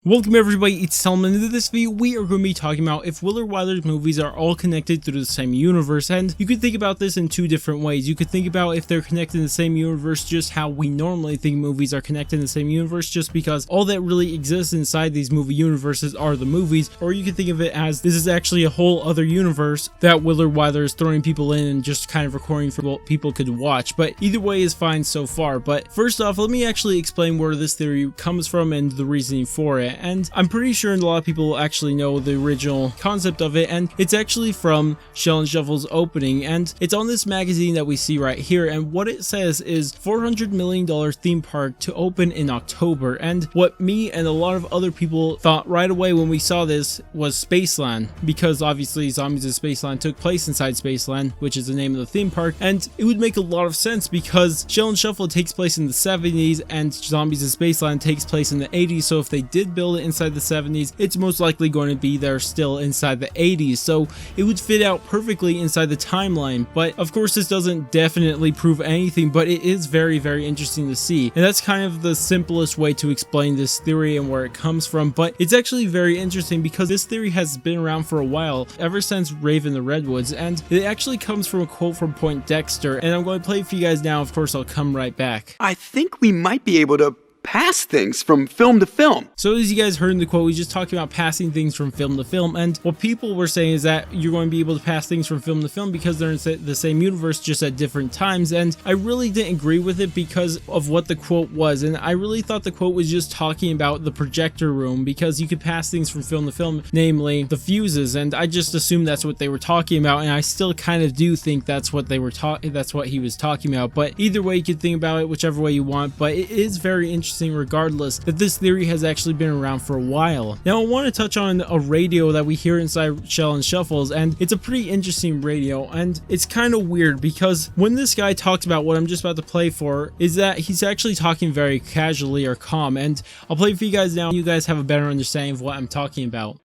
Welcome everybody, it's Salman. In this video we are going to be talking about if Willard Wyler's movies are all connected through the same universe, and you could think about this in two different ways. You could think about if they're connected in the same universe just how we normally think movies are connected in the same universe, just because all that really exists inside these movie universes are the movies, or you could think of it as this is actually a whole other universe that Willard Wyler is throwing people in and just kind of recording for what people could watch. But either way is fine so far. But first off, let me actually explain where this theory comes from and the reasoning for it. And I'm pretty sure a lot of people actually know the original concept of it, and it's actually from Shaolin Shuffle's opening, and it's on this magazine that we see right here. And what it says is $400 million theme park to open in October. And what me and a lot of other people thought right away when we saw this was Spaceland, because obviously Zombies of Spaceland took place inside Spaceland, which is the name of the theme park, and it would make a lot of sense because Shaolin Shuffle takes place in the 70s and Zombies of Spaceland takes place in the 80s. So if they did build it inside the 70s, it's most likely going to be there still inside the 80s, so it would fit out perfectly inside the timeline. But of course this doesn't definitely prove anything, but it is very interesting to see, and that's kind of the simplest way to explain this theory and where it comes from. But it's actually very interesting because this theory has been around for a while, ever since Raven the Redwoods, and it actually comes from a quote from Point Dexter, and I'm going to play it for you guys now. Of course I'll come right back. I think we might be able to pass things from film to film. So as you guys heard in the quote, we just talking about passing things from film to film, and what people were saying is that you're going to be able to pass things from film to film because they're in the same universe just at different times. And I really didn't agree with it because of what the quote was, and I really thought the quote was just talking about the projector room, because you could pass things from film to film, namely the fuses, and I just assumed that's what they were talking about, and I still kind of do think that's what they were that's what he was talking about. But either way, you could think about it whichever way you want, but it is very interesting regardless that this theory has actually been around for a while. Now I want to touch on a radio that we hear inside Shaolin Shuffles, and it's a pretty interesting radio, and it's kind of weird because when this guy talks about what I'm just about to play for is that he's actually talking very casually or calm, and I'll play it for you guys now. You guys have a better understanding of what I'm talking about.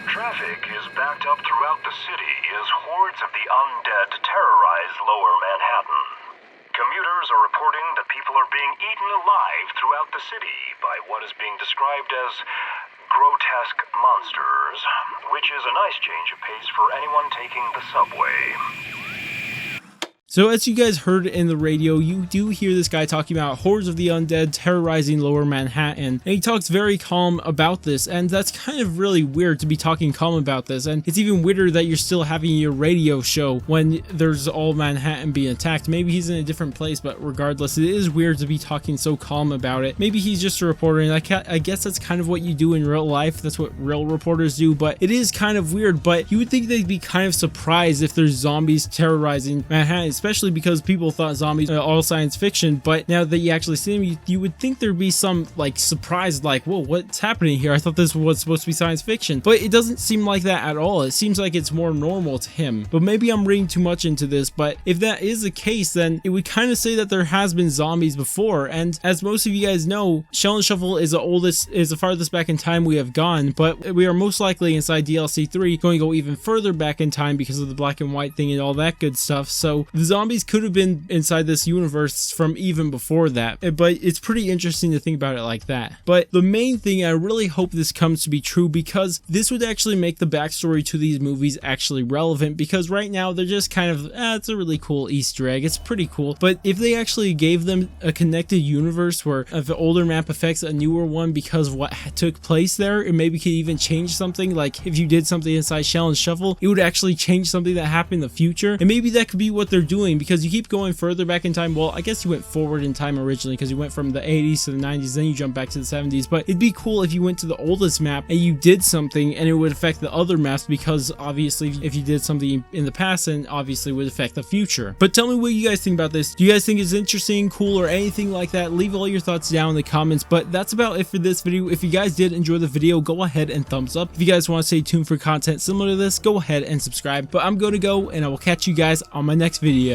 Traffic is backed up throughout the city as hordes of the undead terrorize lower Manhattan. Commuters are reporting that people are being eaten alive throughout the city by what is being described as grotesque monsters, which is a nice change of pace for anyone taking the subway. So as you guys heard in the radio, you do hear this guy talking about hordes of the undead terrorizing lower Manhattan, and he talks very calm about this, and that's kind of really weird to be talking calm about this. And it's even weirder that you're still having your radio show when there's all Manhattan being attacked. Maybe he's in a different place, but regardless, it is weird to be talking so calm about it. Maybe he's just a reporter, and I guess that's kind of what you do in real life. That's what real reporters do, but it is kind of weird. But you would think they'd be kind of surprised if there's zombies terrorizing Manhattan, especially because people thought zombies are all science fiction. But now that you actually see them, you would think there'd be some like surprise, like, whoa, what's happening here? I thought this was supposed to be science fiction. But it doesn't seem like that at all. It seems like it's more normal to him. But maybe I'm reading too much into this, but if that is the case, then it would kind of say that there has been zombies before. And as most of you guys know, Shaolin Shuffle is the farthest back in time we have gone, but we are most likely inside DLC 3 going to go even further back in time because of the black and white thing and all that good stuff. So the zombies could have been inside this universe from even before that, but it's pretty interesting to think about it like that. But the main thing, I really hope this comes to be true, because this would actually make the backstory to these movies actually relevant, because right now they're just kind of, it's a really cool Easter egg, it's pretty cool. But if they actually gave them a connected universe where if the older map affects a newer one because of what took place there, it maybe could even change something. Like if you did something inside Shaolin Shuffle, it would actually change something that happened in the future, and maybe that could be what they're doing, because you keep going further back in time. Well, I guess you went forward in time originally because you went from the 80s to the 90s, then you jump back to the 70s. But it'd be cool if you went to the oldest map and you did something and it would affect the other maps, because obviously if you did something in the past, then obviously it would affect the future. But tell me what you guys think about this. Do you guys think it's interesting, cool, or anything like that? Leave all your thoughts down in the comments. But that's about it for this video. If you guys did enjoy the video, go ahead and thumbs up. If you guys want to stay tuned for content similar to this, go ahead and subscribe. But I'm going to go, and I will catch you guys on my next video.